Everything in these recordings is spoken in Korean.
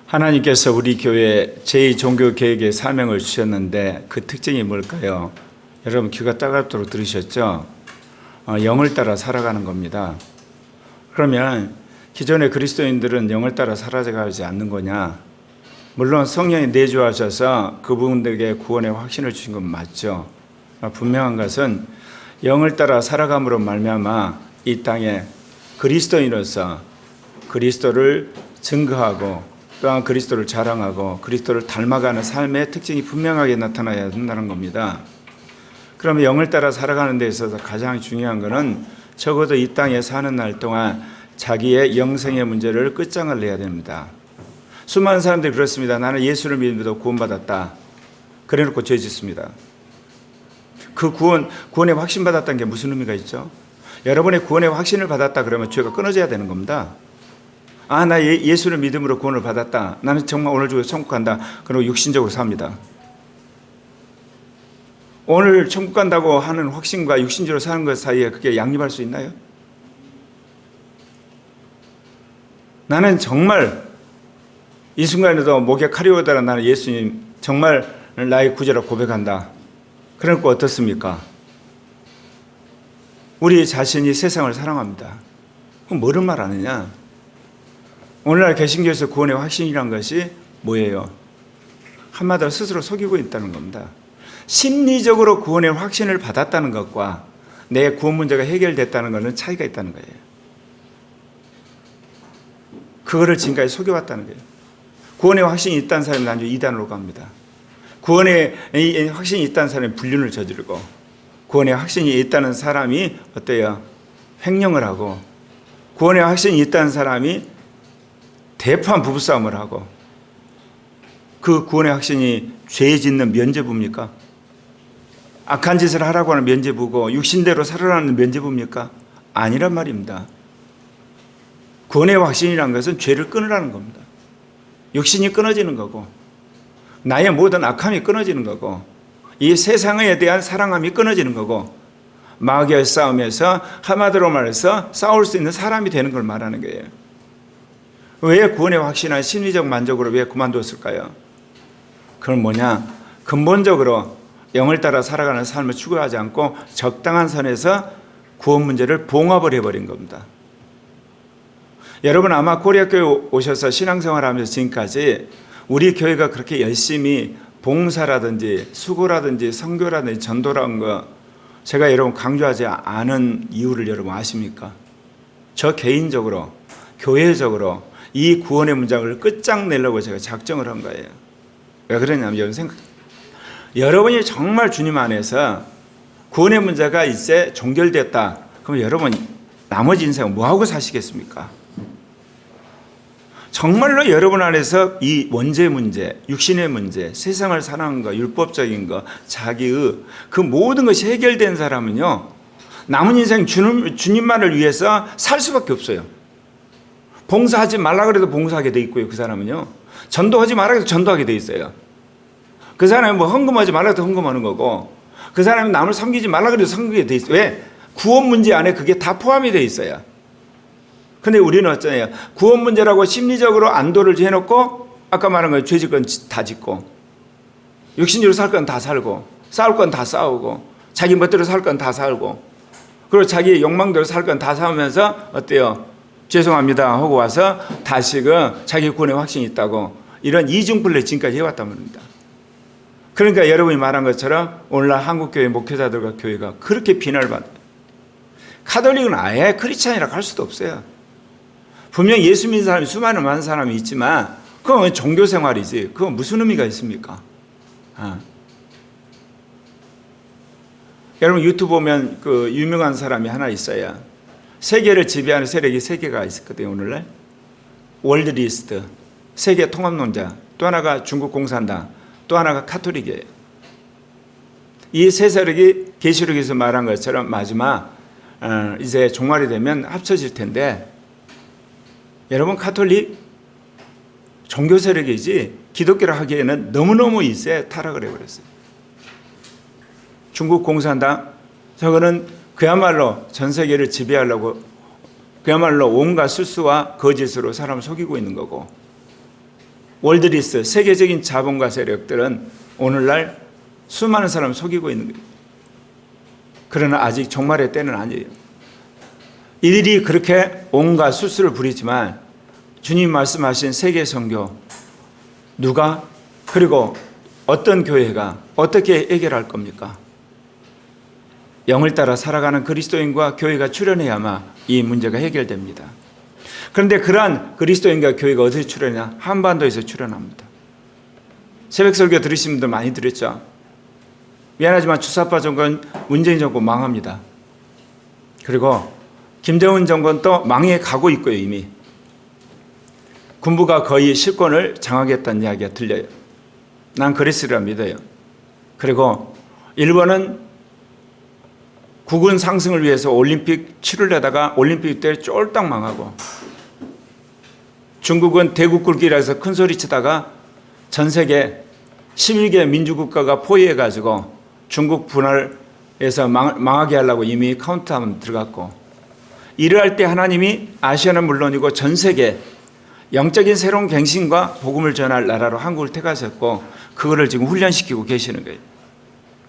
하나님께서 우리 교회 제2종교개혁의 사명을 주셨는데 그 특징이 뭘까요? 여러분 귀가 따갑도록 들으셨죠? 영을 따라 살아가는 겁니다. 그러면 기존의 그리스도인들은 영을 따라 살아가지 않는 거냐? 물론 성령이 내주하셔서 그분들에게 구원의 확신을 주신 건 맞죠. 분명한 것은 영을 따라 살아감으로 말미암아 이 땅에 그리스도인으로서 그리스도를 증거하고 또한 그리스도를 자랑하고 그리스도를 닮아가는 삶의 특징이 분명하게 나타나야 된다는 겁니다. 그러면 영을 따라 살아가는 데 있어서 가장 중요한 것은 적어도 이 땅에 사는 날 동안 자기의 영생의 문제를 끝장을 내야 됩니다. 수많은 사람들이 그렇습니다. 나는 예수를 믿음으로 구원받았다. 그래놓고 죄 짓습니다. 그 구원의 확신 받았다는 게 무슨 의미가 있죠? 여러분의 구원의 확신을 받았다 그러면 죄가 끊어져야 되는 겁니다. 나 예수를 믿음으로 구원을 받았다. 나는 정말 오늘 중에 천국 간다. 그리고 육신적으로 삽니다. 오늘 천국 간다고 하는 확신과 육신적으로 사는 것 사이에 그게 양립할 수 있나요? 나는 정말 이 순간에도 목에 칼이 오더라 나는 예수님 정말 나의 구주라 고백한다. 그러니까 어떻습니까? 우리 자신이 세상을 사랑합니다. 그럼 뭐를 말하느냐? 오늘날 개신교에서 구원의 확신이란 것이 뭐예요? 한마디로 스스로 속이고 있다는 겁니다. 심리적으로 구원의 확신을 받았다는 것과 내 구원 문제가 해결됐다는 것은 차이가 있다는 거예요. 그거를 지금까지 속여왔다는 거예요. 구원의 확신이 있다는 사람이 나중에 이단으로 갑니다. 구원의 확신이 있다는 사람이 불륜을 저지르고 구원의 확신이 있다는 사람이 어때요? 횡령을 하고 구원의 확신이 있다는 사람이 대파한 부부싸움을 하고 그 구원의 확신이 죄 짓는 면죄부입니까? 악한 짓을 하라고 하는 면죄부고 육신대로 살아라는 면죄부입니까? 아니란 말입니다. 구원의 확신이라는 것은 죄를 끊으라는 겁니다. 육신이 끊어지는 거고 나의 모든 악함이 끊어지는 거고 이 세상에 대한 사랑함이 끊어지는 거고 마귀의 싸움에서 한마디로 말해서 싸울 수 있는 사람이 되는 걸 말하는 거예요. 왜 구원의 확신한 심리적 만족으로 왜 그만뒀을까요? 그건 뭐냐? 근본적으로 영을 따라 살아가는 삶을 추구하지 않고 적당한 선에서 구원 문제를 봉합을 해버린 겁니다. 여러분 아마 코리아교회 오셔서 신앙생활을 하면서 지금까지 우리 교회가 그렇게 열심히 봉사라든지 수고라든지 선교라든지 전도라는 거 제가 여러분 강조하지 않은 이유를 여러분 아십니까? 저 개인적으로 교회적으로 이 구원의 문장을 끝장내려고 제가 작정을 한 거예요. 왜 그러냐면 여러분 여러분이 정말 주님 안에서 구원의 문제가 이제 종결됐다. 그럼 여러분 나머지 인생은 뭐하고 사시겠습니까? 정말로 여러분 안에서 이 원죄 문제, 육신의 문제, 세상을 사랑하는 거, 율법적인 거, 자기의 그 모든 것이 해결된 사람은요 남은 인생 주님만을 위해서 살 수밖에 없어요. 봉사하지 말라 그래도 봉사하게 돼 있고요. 그 사람은요. 전도하지 말라 해도 전도하게 돼 있어요. 그 사람은 뭐 헌금하지 말라 해도 헌금하는 거고 그 사람이 남을 섬기지 말라 그래도 섬기게 돼 있어요. 왜? 구원 문제 안에 그게 다 포함이 돼 있어요. 근데 우리는 어쩌냐? 구원 문제라고 심리적으로 안도를 해놓고 아까 말한 거예요. 죄질 건 다 짓고 육신적으로 살 건 다 살고 싸울 건 다 싸우고 자기 멋대로 살 건 다 살고 그리고 자기 욕망대로 살 건 다 싸우면서 어때요? 죄송합니다 하고 와서 다시금 자기 구원의 확신이 있다고 이런 이중플레이 지금까지 해왔단 말입니다. 그러니까 여러분이 말한 것처럼 오늘날 한국교회 목회자들과 교회가 그렇게 비난을 받아요. 카톨릭은 아예 크리스찬이라고 할 수도 없어요. 분명 예수 믿는 사람이 수많은 많은 사람이 있지만 그건 종교생활이지 그건 무슨 의미가 있습니까? 여러분 유튜브 보면 그 유명한 사람이 하나 있어요. 세계를 지배하는 세력이 세 개가 있었거든요. 오늘날 월드리스트 세계 통합론자 또 하나가 중국 공산당 또 하나가 카톨릭이에요. 이 세 세력이 계시록에서 말한 것처럼 마지막 이제 종말이 되면 합쳐질 텐데 여러분 카톨릭 종교 세력이지 기독교를 하기에는 너무너무 이제 타락을 해버렸어요. 중국 공산당 저거는 그야말로 전 세계를 지배하려고 그야말로 온갖 수수와 거짓으로 사람을 속이고 있는 거고 월드리스, 세계적인 자본과 세력들은 오늘날 수많은 사람을 속이고 있는 거예요. 그러나 아직 종말의 때는 아니에요. 이들이 그렇게 온갖 수수를 부리지만 주님 말씀하신 세계 선교, 누가 그리고 어떤 교회가 어떻게 해결할 겁니까? 영을 따라 살아가는 그리스도인과 교회가 출현해야만 이 문제가 해결됩니다. 그런데 그러한 그리스도인과 교회가 어디서 출현하냐? 한반도에서 출현합니다. 새벽 설교 들으신 분들 많이 들었죠? 미안하지만 주사파 정권, 문재인 정권 망합니다. 그리고 김정은 정권도 망해 가고 있고요. 이미 군부가 거의 실권을 장악했다는 이야기가 들려요. 난 그랬으리라 믿어요. 그리고 일본은 국군 상승을 위해서 올림픽 치르려다가 올림픽 때 쫄딱 망하고, 중국은 대국 굴기라 해서 큰 소리 치다가 전 세계 11개 민주국가가 포위해가지고 중국 분할해서 망하게 하려고 이미 카운트다운 들어갔고, 이를 할 때 하나님이 아시아는 물론이고 전 세계 영적인 새로운 갱신과 복음을 전할 나라로 한국을 택하셨고, 그거를 지금 훈련시키고 계시는 거예요.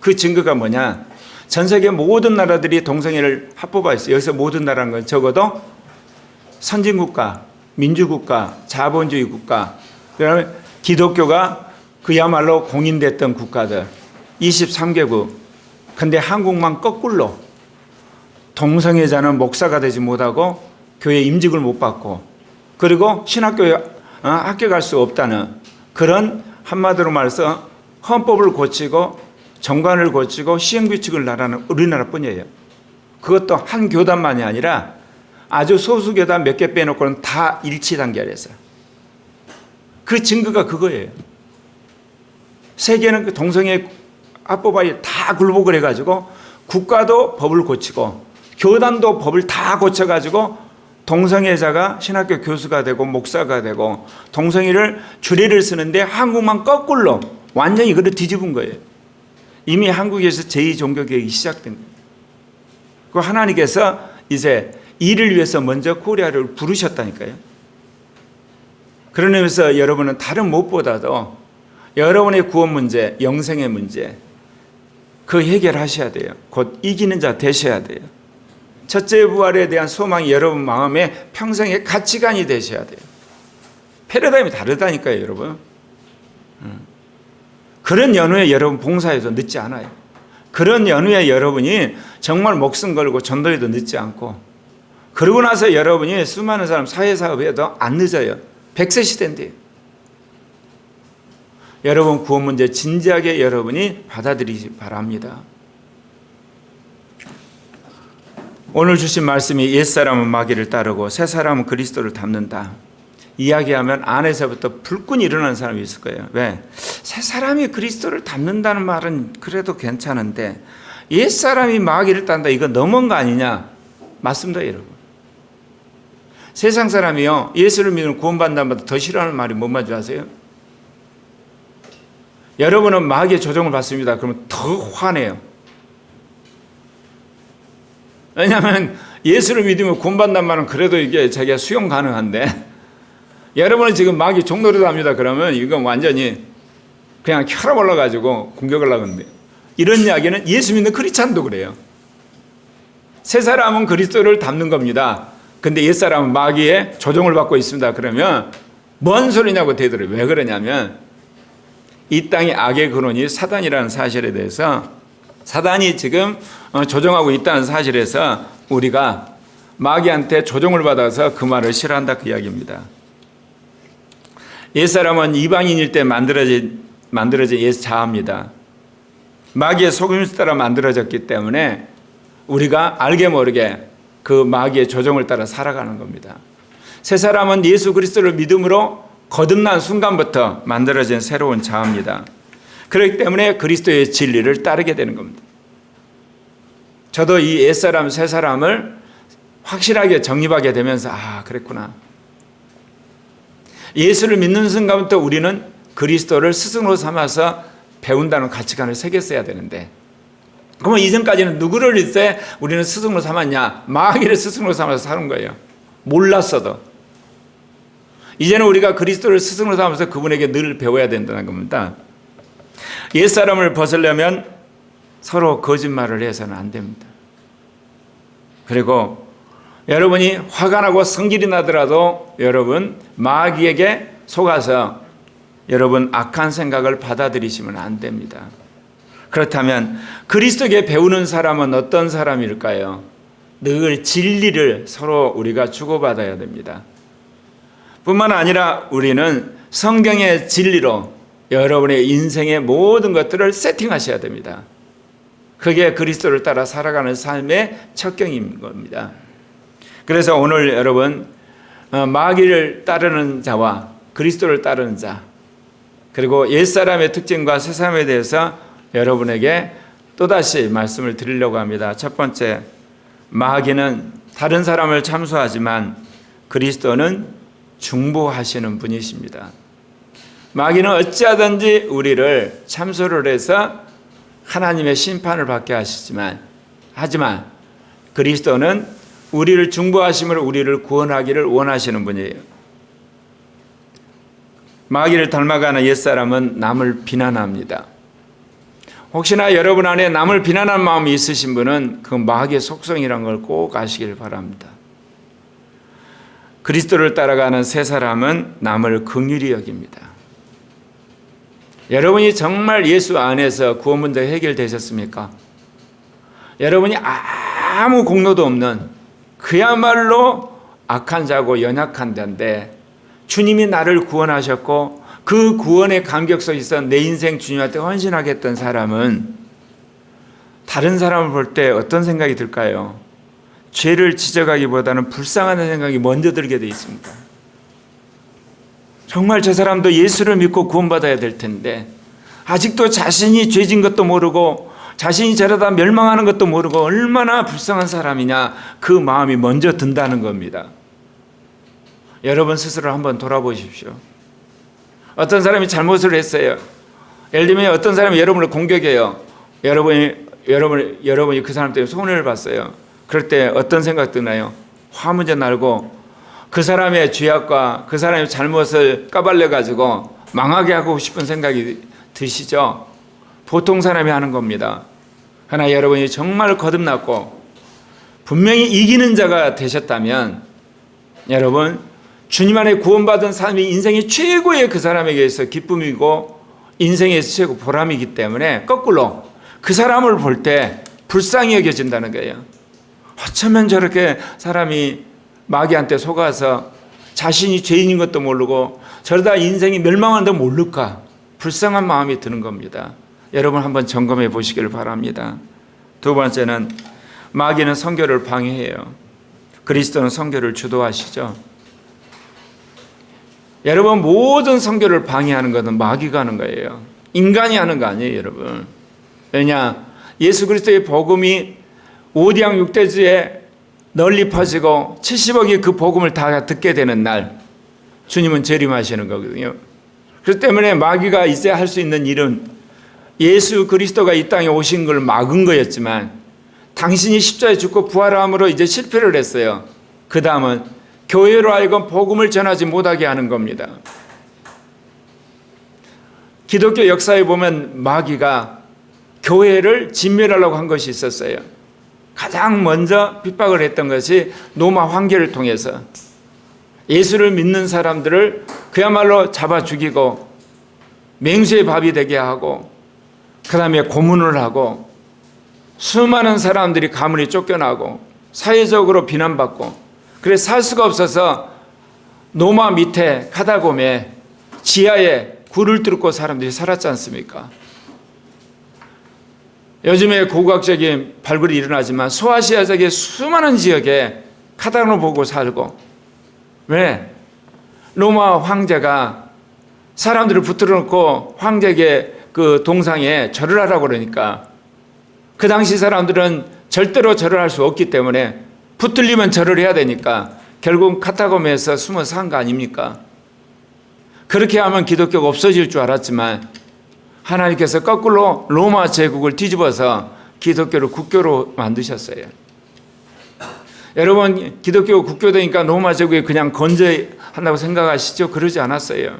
그 증거가 뭐냐? 전 세계 모든 나라들이 동성애를 합법화했어요. 여기서 모든 나라는 건 적어도 선진국가, 민주국가, 자본주의 국가, 그다음에 기독교가 그야말로 공인됐던 국가들 23개국. 근데 한국만 거꾸로 동성애자는 목사가 되지 못하고 교회 임직을 못 받고, 그리고 신학교에 합격할 수 없다는 그런, 한마디로 말해서 헌법을 고치고 정관을 고치고 시행규칙을 나라는 우리나라뿐이에요. 그것도 한 교단만이 아니라 아주 소수 교단 몇 개 빼놓고는 다 일치 단결해서. 그 증거가 그거예요. 세계는 그 동성애 합법화에 다 굴복을 해가지고 국가도 법을 고치고 교단도 법을 다 고쳐가지고 동성애자가 신학교 교수가 되고 목사가 되고 동성애를 주례를 쓰는데 한국만 거꾸로 완전히 그걸 뒤집은 거예요. 이미 한국에서 제2종교개혁이 시작된 거예요. 그 하나님께서 이제 이를 위해서 먼저 코리아를 부르셨다니까요. 그런 의미에서 여러분은 다른 무엇보다도 여러분의 구원 문제, 영생의 문제, 그 해결하셔야 돼요. 곧 이기는 자 되셔야 돼요. 첫째 부활에 대한 소망이 여러분 마음에 평생의 가치관이 되셔야 돼요. 패러다임이 다르다니까요, 여러분. 그런 연후에 여러분 봉사해도 늦지 않아요. 그런 연후에 여러분이 정말 목숨 걸고 전도해도 늦지 않고, 그러고 나서 여러분이 수많은 사람 사회사업해도 안 늦어요. 100세 시대인데요. 여러분 구원 문제 진지하게 여러분이 받아들이시 바랍니다. 오늘 주신 말씀이 옛사람은 마귀를 따르고 새사람은 그리스도를 닮는다. 이야기하면 안에서부터 불끈 일어나는 사람이 있을 거예요. 왜? 새사람이 그리스도를 닮는다는 말은 그래도 괜찮은데 옛사람이 마귀를 딴다, 이거 너무한 거 아니냐? 맞습니다, 여러분. 세상 사람이요, 예수를 믿으면 구원받는다는 말도 더 싫어하는 말이 뭔 말인지 아세요? 여러분은 마귀의 조종을 받습니다. 그러면 더 화내요. 왜냐하면 예수를 믿으면 구원받는다는 말은 그래도 이게 자기가 수용 가능한데, 여러분은 지금 마귀 종노릇 합니다. 그러면 이건 완전히 그냥 혈압 올라가지고 공격을 하는데, 이런 이야기는 예수 믿는 크리스찬도 그래요. 새 사람은 그리스도를 닮는 겁니다. 근데 옛 사람은 마귀의 조종을 받고 있습니다. 그러면 뭔 소리냐고 대들어요. 왜 그러냐면 이 땅의 악의 근원이 사단이라는 사실에 대해서, 사단이 지금 조종하고 있다는 사실에서 우리가 마귀한테 조종을 받아서 그 말을 싫어한다, 그 이야기입니다. 옛사람은 이방인일 때 만들어진 옛 자아입니다. 마귀의 속임수 따라 만들어졌기 때문에 우리가 알게 모르게 그 마귀의 조종을 따라 살아가는 겁니다. 새 사람은 예수 그리스도를 믿음으로 거듭난 순간부터 만들어진 새로운 자아입니다. 그렇기 때문에 그리스도의 진리를 따르게 되는 겁니다. 저도 이 옛사람, 새 사람을 확실하게 정립하게 되면서, 아, 그랬구나. 예수를 믿는 순간부터 우리는 그리스도를 스승으로 삼아서 배운다는 가치관을 새겼어야 되는데, 그러면 이전까지는 누구를 이제 우리는 스승으로 삼았냐? 마귀를 스승으로 삼아서 사는 거예요. 몰랐어도. 이제는 우리가 그리스도를 스승으로 삼아서 그분에게 늘 배워야 된다는 겁니다. 옛사람을 벗으려면 서로 거짓말을 해서는 안 됩니다. 그리고 여러분이 화가 나고 성질이 나더라도 여러분 마귀에게 속아서 여러분 악한 생각을 받아들이시면 안 됩니다. 그렇다면 그리스도에게 배우는 사람은 어떤 사람일까요? 늘 진리를 서로 우리가 주고받아야 됩니다. 뿐만 아니라 우리는 성경의 진리로 여러분의 인생의 모든 것들을 세팅하셔야 됩니다. 그게 그리스도를 따라 살아가는 삶의 척경인 겁니다. 그래서 오늘 여러분 마귀를 따르는 자와 그리스도를 따르는 자, 그리고 옛사람의 특징과 새사람에 대해서 여러분에게 또다시 말씀을 드리려고 합니다. 첫 번째, 마귀는 다른 사람을 참수하지만 그리스도는 중보하시는 분이십니다. 마귀는 어찌하든지 우리를 참소를 해서 하나님의 심판을 받게 하지만 그리스도는 우리를 중보하심으로 우리를 구원하기를 원하시는 분이에요. 마귀를 닮아가는 옛사람은 남을 비난합니다. 혹시나 여러분 안에 남을 비난하는 마음이 있으신 분은 그 마귀의 속성이라는 걸 꼭 아시길 바랍니다. 그리스도를 따라가는 새 사람은 남을 긍휼히 여깁니다. 여러분이 정말 예수 안에서 구원 문제 해결되셨습니까? 여러분이 아무 공로도 없는 그야말로 악한 자고 연약한 자인데 주님이 나를 구원하셨고 그 구원의 감격 속에서 내 인생 주님한테 헌신하겠다는 사람은 다른 사람을 볼 때 어떤 생각이 들까요? 죄를 지적하기보다는 불쌍하다는 생각이 먼저 들게 돼 있습니다. 정말 저 사람도 예수를 믿고 구원받아야 될 텐데 아직도 자신이 죄진 것도 모르고 자신이 저러다 멸망하는 것도 모르고 얼마나 불쌍한 사람이냐, 그 마음이 먼저 든다는 겁니다. 여러분 스스로 한번 돌아보십시오. 어떤 사람이 잘못을 했어요. 예를 들면 어떤 사람이 여러분을 공격해요. 여러분이 그 사람 때문에 손해를 봤어요. 그럴 때 어떤 생각 드나요? 화문제 날고 그 사람의 죄악과 그 사람의 잘못을 까발려가지고 망하게 하고 싶은 생각이 드시죠? 보통 사람이 하는 겁니다. 그러나 여러분이 정말 거듭났고 분명히 이기는 자가 되셨다면 여러분 주님 안에 구원받은 삶이 인생의 최고의 그 사람에게 있어 기쁨이고 인생에서 최고 보람이기 때문에 거꾸로 그 사람을 볼 때 불쌍히 여겨진다는 거예요. 어쩌면 저렇게 사람이 마귀한테 속아서 자신이 죄인인 것도 모르고 저러다 인생이 멸망한다고 모를까, 불쌍한 마음이 드는 겁니다. 여러분 한번 점검해 보시기를 바랍니다. 두 번째는 마귀는 선교를 방해해요. 그리스도는 선교를 주도하시죠. 여러분 모든 선교를 방해하는 것은 마귀가 하는 거예요. 인간이 하는 거 아니에요, 여러분. 왜냐? 예수 그리스도의 복음이 오디양 육대주에 널리 퍼지고 70억이 그 복음을 다 듣게 되는 날 주님은 재림하시는 거거든요. 그렇기 때문에 마귀가 이제 할 수 있는 일은 예수 그리스도가 이 땅에 오신 걸 막은 거였지만 당신이 십자가에 죽고 부활함으로 이제 실패를 했어요. 그 다음은 교회로 하여금 복음을 전하지 못하게 하는 겁니다. 기독교 역사에 보면 마귀가 교회를 진멸하려고 한 것이 있었어요. 가장 먼저 핍박을 했던 것이 로마 황제를 통해서 예수를 믿는 사람들을 그야말로 잡아 죽이고 맹수의 밥이 되게 하고 그 다음에 고문을 하고 수많은 사람들이 가문이 쫓겨나고 사회적으로 비난받고 그래서 살 수가 없어서 로마 밑에 카다콤에 지하에 굴을 뚫고 사람들이 살았지 않습니까? 요즘에 고고학적인 발굴이 일어나지만 소아시아적의 수많은 지역에 카다콤을 보고 살고, 왜? 로마 황제가 사람들을 붙들어 놓고 황제에게 그 동상에 절을 하라고 그러니까 그 당시 사람들은 절대로 절을 할 수 없기 때문에 붙들리면 절을 해야 되니까 결국 카타콤에서 숨어 산 거 아닙니까? 그렇게 하면 기독교가 없어질 줄 알았지만 하나님께서 거꾸로 로마 제국을 뒤집어서 기독교를 국교로 만드셨어요. 여러분 기독교가 국교되니까 로마 제국이 그냥 건재한 한다고 생각하시죠? 그러지 않았어요.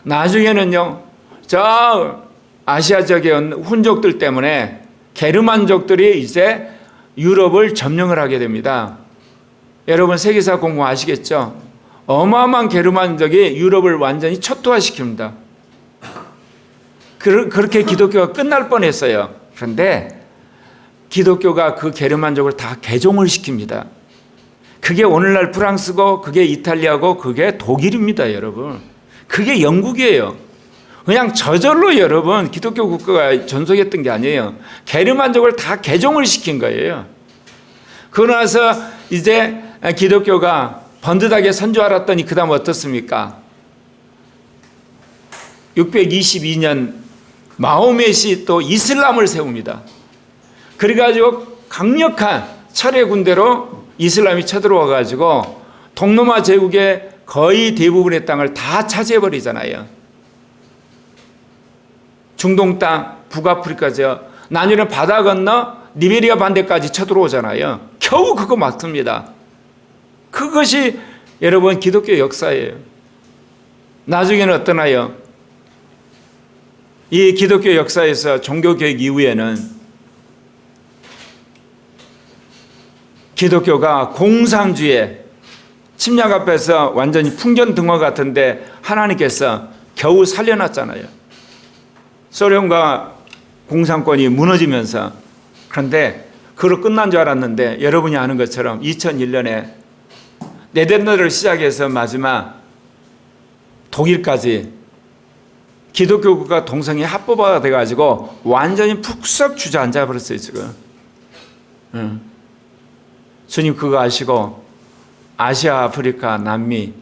나중에는요, 저 아시아 지역의 훈족들 때문에 게르만족들이 이제 유럽을 점령을 하게 됩니다. 여러분 세계사 공부 아시겠죠? 어마어마한 게르만족이 유럽을 완전히 초토화시킵니다. 그렇게 기독교가 끝날 뻔했어요. 그런데 기독교가 그 게르만족을 다 개종을 시킵니다. 그게 오늘날 프랑스고 그게 이탈리아고 그게 독일입니다, 여러분. 그게 영국이에요. 그냥 저절로 여러분 기독교 국가가 존속했던 게 아니에요. 게르만족을 다 개종을 시킨 거예요. 그러고 나서 이제 기독교가 번듯하게 선조하았더니 그 다음 어떻습니까? 622년 마호멧이 또 이슬람을 세웁니다. 그래가지고 강력한 철의 군대로 이슬람이 쳐들어와가지고 동로마 제국의 거의 대부분의 땅을 다 차지해버리잖아요. 중동 땅, 북아프리카 지역, 나중에는 바다 건너 리베리아 반대까지 쳐들어오잖아요. 겨우 그거 맞습니다. 그것이 여러분 기독교 역사예요. 나중에는 어떠나요? 이 기독교 역사에서 종교개혁 이후에는 기독교가 공산주의 침략 앞에서 완전히 풍전등화 같은데 하나님께서 겨우 살려놨잖아요. 소련과 공산권이 무너지면서. 그런데 그로 끝난 줄 알았는데 여러분이 아는 것처럼 2001년에 네덜란드를 시작해서 마지막 독일까지 기독교 국가 동성이 합법화가 돼가지고 완전히 푹썩 주저앉아 버렸어요 지금. 주님 그거 아시고 아시아, 아프리카, 남미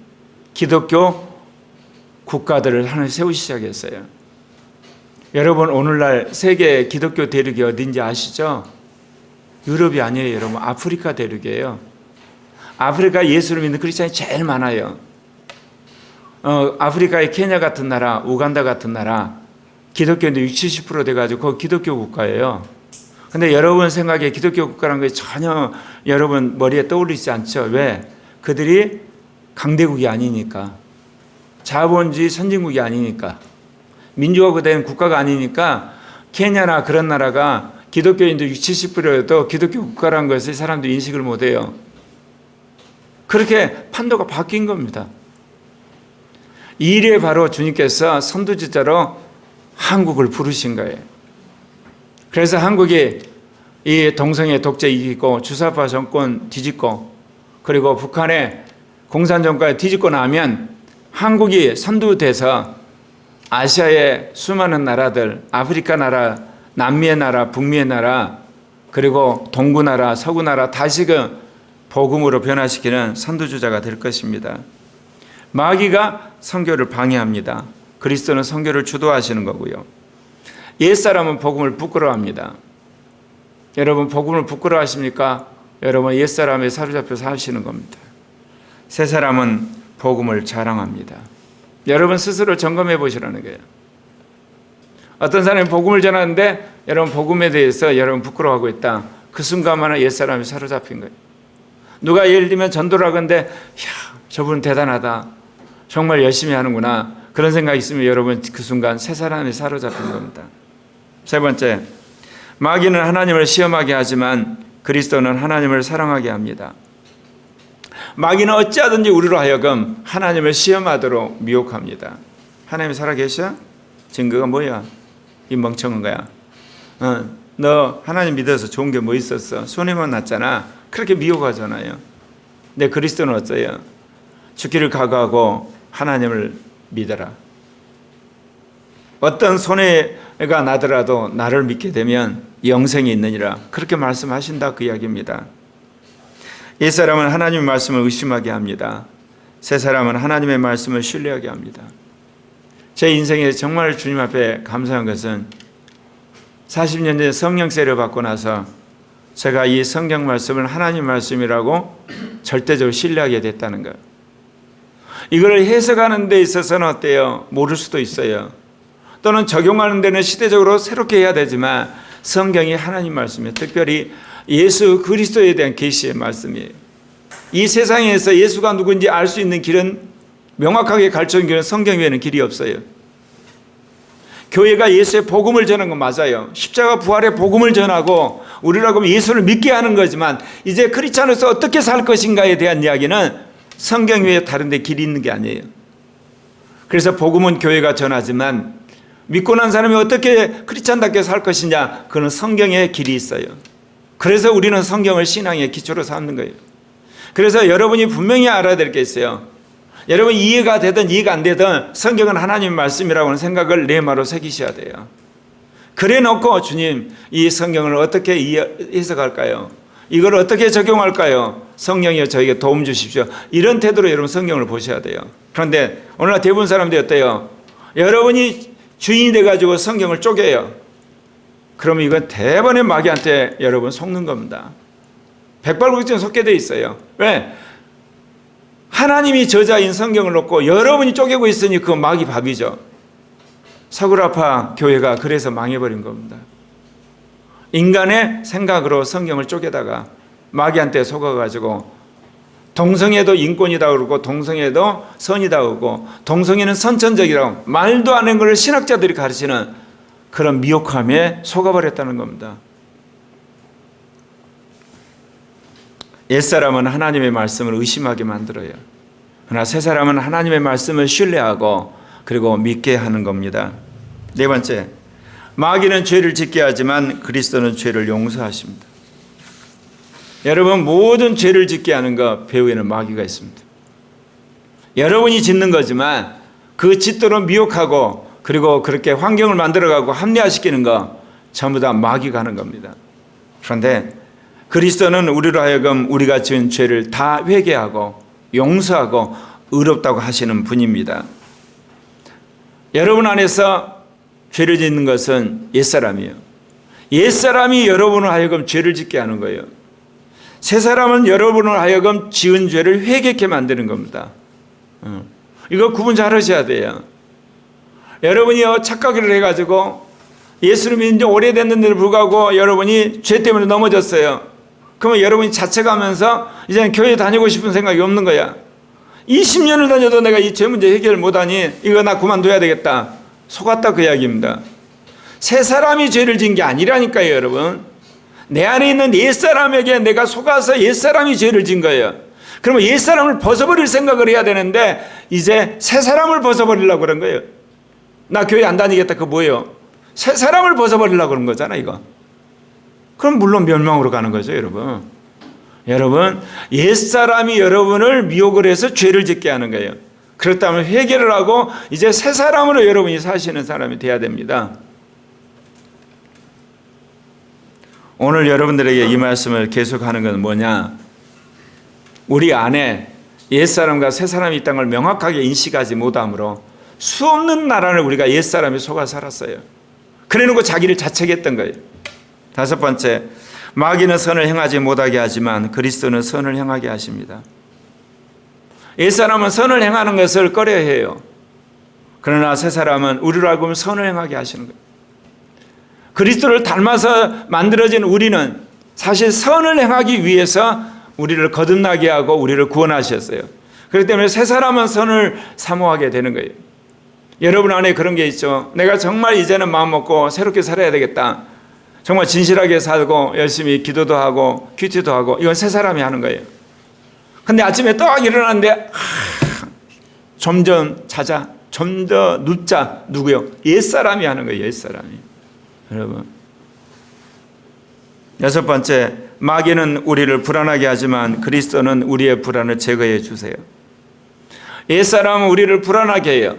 기독교 국가들을 하나님 세우기 시작했어요. 여러분 오늘날 세계 기독교 대륙이 어딘지 아시죠? 유럽이 아니에요 여러분. 아프리카 대륙이에요. 아프리카 예수를 믿는 크리스찬이 제일 많아요. 아프리카의 케냐 같은 나라, 우간다 같은 나라 기독교인들 60, 70% 돼가지고 그거 기독교 국가예요. 근데 여러분 생각에 기독교 국가라는 게 전혀 여러분 머리에 떠오르지 않죠. 왜? 그들이 강대국이 아니니까. 자본주의 선진국이 아니니까. 민주화된 국가가 아니니까 케냐나 그런 나라가 기독교인들 60, 70%여도 기독교 국가라는 것을 사람들이 인식을 못해요. 그렇게 판도가 바뀐 겁니다. 이래 바로 주님께서 선두주자로 한국을 부르신 거예요. 그래서 한국이 이 동성애 독재 이기고 주사파 정권 뒤집고 그리고 북한의 공산 정권을 뒤집고 나면 한국이 선두돼서 아시아의 수많은 나라들, 아프리카 나라, 남미의 나라, 북미의 나라, 그리고 동구 나라, 서구 나라 다시금 복음으로 변화시키는 선두주자가 될 것입니다. 마귀가 선교를 방해합니다. 그리스도는 선교를 주도하시는 거고요. 옛사람은 복음을 부끄러워합니다. 여러분 복음을 부끄러워하십니까? 여러분 옛사람에 사로잡혀 사시는 겁니다. 새사람은 복음을 자랑합니다. 여러분 스스로 점검해 보시라는 거예요. 어떤 사람이 복음을 전하는데 여러분 복음에 대해서 여러분 부끄러워하고 있다. 그 순간만은 옛사람이 사로잡힌 거예요. 누가 예를 들면 전도를 하건데 저분 대단하다. 정말 열심히 하는구나. 그런 생각이 있으면 여러분 그 순간 새사람이 사로잡힌 겁니다. 세 번째, 마귀는 하나님을 시험하게 하지만 그리스도는 하나님을 사랑하게 합니다. 마귀는 어찌하든지 우리로 하여금 하나님을 시험하도록 미혹합니다. 하나님 살아계셔? 증거가 뭐야? 이 멍청한 거야. 너 하나님 믿어서 좋은 게 뭐 있었어? 손해만 났잖아. 그렇게 미혹하잖아요. 근데 그리스도는 어때요? 죽기를 각오하고 하나님을 믿어라. 어떤 손해가 나더라도 나를 믿게 되면 영생이 있느니라. 그렇게 말씀하신다 그 이야기입니다. 옛사람은 하나님의 말씀을 의심하게 합니다. 새사람은 하나님의 말씀을 신뢰하게 합니다. 제 인생에 정말 주님 앞에 감사한 것은 40년 전에 성령 세례를 받고 나서 제가 이 성경 말씀을 하나님 말씀이라고 절대적으로 신뢰하게 됐다는 것. 이걸 해석하는 데 있어서는 어때요? 모를 수도 있어요. 또는 적용하는 데는 시대적으로 새롭게 해야 되지만 성경이 하나님 말씀이에요. 특별히 예수 그리스도에 대한 계시의 말씀이에요. 이 세상에서 예수가 누구인지 알 수 있는 길은 명확하게 가르쳐준 길은 성경 외에는 길이 없어요. 교회가 예수의 복음을 전하는 건 맞아요. 십자가 부활의 복음을 전하고 우리라고 하면 예수를 믿게 하는 거지만 이제 크리스찬으로서 어떻게 살 것인가에 대한 이야기는 성경 외에 다른 데 길이 있는 게 아니에요. 그래서 복음은 교회가 전하지만 믿고 난 사람이 어떻게 크리스찬답게 살 것이냐, 그건 성경에 길이 있어요. 그래서 우리는 성경을 신앙의 기초로 삼는 거예요. 그래서 여러분이 분명히 알아야 될 게 있어요. 여러분 이해가 되든 이해가 안 되든 성경은 하나님의 말씀이라고 하는 생각을 레마로 새기셔야 돼요. 그래 놓고 주님, 이 성경을 어떻게 해석할까요? 이걸 어떻게 적용할까요? 성령이여 저에게 도움 주십시오. 이런 태도로 여러분 성경을 보셔야 돼요. 그런데 오늘날 대부분 사람들이 어때요? 여러분이 주인이 돼가지고 성경을 쪼개요. 그러면 이건 대번에 마귀한테 여러분 속는 겁니다. 백발백중 속게 돼 있어요. 왜? 하나님이 저자인 성경을 놓고 여러분이 쪼개고 있으니 그 마귀 밥이죠. 서구라파 교회가 그래서 망해버린 겁니다. 인간의 생각으로 성경을 쪼개다가 마귀한테 속아가지고 동성애도 인권이다 그러고 동성애도 선이다 그러고 동성애는 선천적이라고 말도 안 하는 걸 신학자들이 가르치는 그런 미혹함에 속아버렸다는 겁니다. 옛사람은 하나님의 말씀을 의심하게 만들어요. 그러나 새사람은 하나님의 말씀을 신뢰하고 그리고 믿게 하는 겁니다. 네 번째, 마귀는 죄를 짓게 하지만 그리스도는 죄를 용서하십니다. 여러분 모든 죄를 짓게 하는 것 배후에는 마귀가 있습니다. 여러분이 짓는 거지만 그 짓도록 미혹하고 그리고 그렇게 환경을 만들어가고 합리화시키는 거 전부 다 마귀가 하는 겁니다. 그런데 그리스도는 우리로 하여금 우리가 지은 죄를 다 회개하고 용서하고 의롭다고 하시는 분입니다. 여러분 안에서 죄를 짓는 것은 옛사람이에요. 옛사람이 여러분을 하여금 죄를 짓게 하는 거예요. 새사람은 여러분을 하여금 지은 죄를 회개케 만드는 겁니다. 이거 구분 잘 하셔야 돼요. 여러분이 착각을 해가지고 예수를 믿은 지 오래됐는데도 불구하고 여러분이 죄 때문에 넘어졌어요. 그러면 여러분이 자책하면서 이제는 교회 다니고 싶은 생각이 없는 거야. 20년을 다녀도 내가 이 죄 문제 해결을 못하니 이거 나 그만둬야 되겠다. 속았다 그 이야기입니다. 새 사람이 죄를 지은 게 아니라니까요, 여러분. 내 안에 있는 옛사람에게 내가 속아서 옛사람이 죄를 지은 거예요. 그러면 옛사람을 벗어버릴 생각을 해야 되는데 이제 새 사람을 벗어버리려고 그런 거예요. 나 교회 안 다니겠다. 그거 뭐예요? 새 사람을 벗어버리려고 그런 거잖아, 이거. 그럼 물론 멸망으로 가는 거죠, 여러분. 여러분, 옛사람이 여러분을 미혹을 해서 죄를 짓게 하는 거예요. 그렇다면 회개를 하고 이제 새 사람으로 여러분이 사시는 사람이 돼야 됩니다. 오늘 여러분들에게 이 말씀을 계속하는 건 뭐냐? 우리 안에 옛사람과 새사람이 있다는 걸 명확하게 인식하지 못함으로 수없는 나라를 우리가 옛사람이 속아 살았어요. 그래놓고 자기를 자책했던 거예요. 다섯 번째, 마귀는 선을 행하지 못하게 하지만 그리스도는 선을 행하게 하십니다. 옛사람은 선을 행하는 것을 꺼려해요. 그러나 새사람은 우리로 알고 보면 선을 행하게 하시는 거예요. 그리스도를 닮아서 만들어진 우리는 사실 선을 행하기 위해서 우리를 거듭나게 하고 우리를 구원하셨어요. 그렇기 때문에 새사람은 선을 사모하게 되는 거예요. 여러분 안에 그런 게 있죠. 내가 정말 이제는 마음 먹고 새롭게 살아야 되겠다. 정말 진실하게 살고 열심히 기도도 하고 큐티도 하고 이건 새 사람이 하는 거예요. 근데 아침에 딱 일어났는데 좀 더 자자, 좀 더 눕자. 누구요? 옛사람이 하는 거예요. 옛사람이. 여러분. 여섯 번째, 마귀는 우리를 불안하게 하지만 그리스도는 우리의 불안을 제거해 주세요. 옛사람은 우리를 불안하게 해요.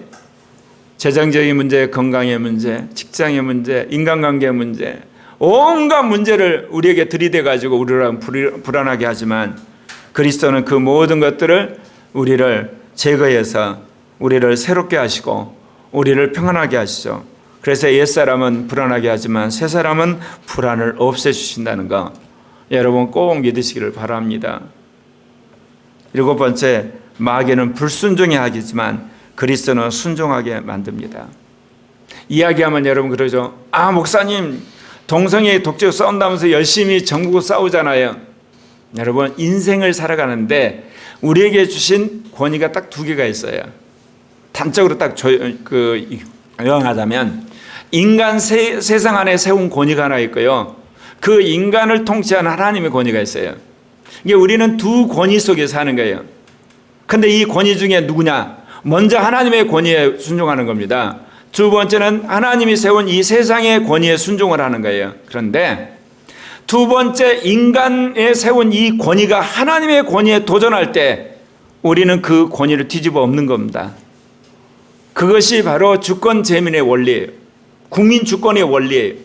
재정적인 문제, 건강의 문제, 직장의 문제, 인간관계의 문제, 온갖 문제를 우리에게 들이대가지고 우리를 불안하게 하지만 그리스도는 그 모든 것들을 우리를 제거해서 우리를 새롭게 하시고 우리를 평안하게 하시죠. 그래서 옛사람은 불안하게 하지만 새사람은 불안을 없애주신다는 거 여러분 꼭 믿으시기를 바랍니다. 일곱 번째, 마귀는 불순종해 하겠지만 그리스도는 순종하게 만듭니다. 이야기하면 여러분 그러죠. 아, 목사님 동성애 독재로 싸운다면서 열심히 전국을 싸우잖아요. 여러분 인생을 살아가는데 우리에게 주신 권위가 딱 두 개가 있어요. 단적으로 딱 요약하자면 인간 세상 안에 세운 권위가 하나 있고요. 그 인간을 통치하는 하나님의 권위가 있어요. 이게 우리는 두 권위 속에 사는 거예요. 근데 이 권위 중에 누구냐? 먼저 하나님의 권위에 순종하는 겁니다. 두 번째는 하나님이 세운 이 세상의 권위에 순종을 하는 거예요. 그런데 두 번째 인간에 세운 이 권위가 하나님의 권위에 도전할 때 우리는 그 권위를 뒤집어 엎는 겁니다. 그것이 바로 주권 재민의 원리예요. 국민 주권의 원리예요.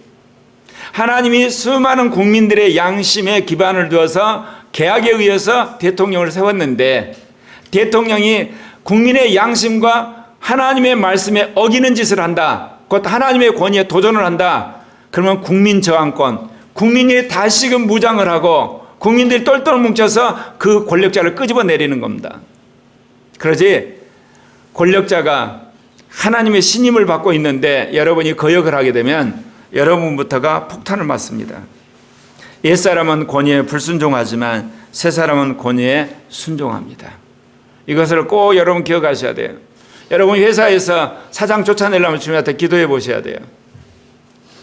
하나님이 수많은 국민들의 양심에 기반을 두어서 계약에 의해서 대통령을 세웠는데 대통령이 국민의 양심과 하나님의 말씀에 어기는 짓을 한다. 곧 하나님의 권위에 도전을 한다. 그러면 국민 저항권, 국민이 다시금 무장을 하고 국민들이 똘똘 뭉쳐서 그 권력자를 끄집어 내리는 겁니다. 그러지 권력자가 하나님의 신임을 받고 있는데 여러분이 거역을 하게 되면 여러분부터가 폭탄을 맞습니다. 옛사람은 권위에 불순종하지만 새사람은 권위에 순종합니다. 이것을 꼭 여러분 기억하셔야 돼요. 여러분 회사에서 사장 쫓아내려면 주님한테 기도해 보셔야 돼요.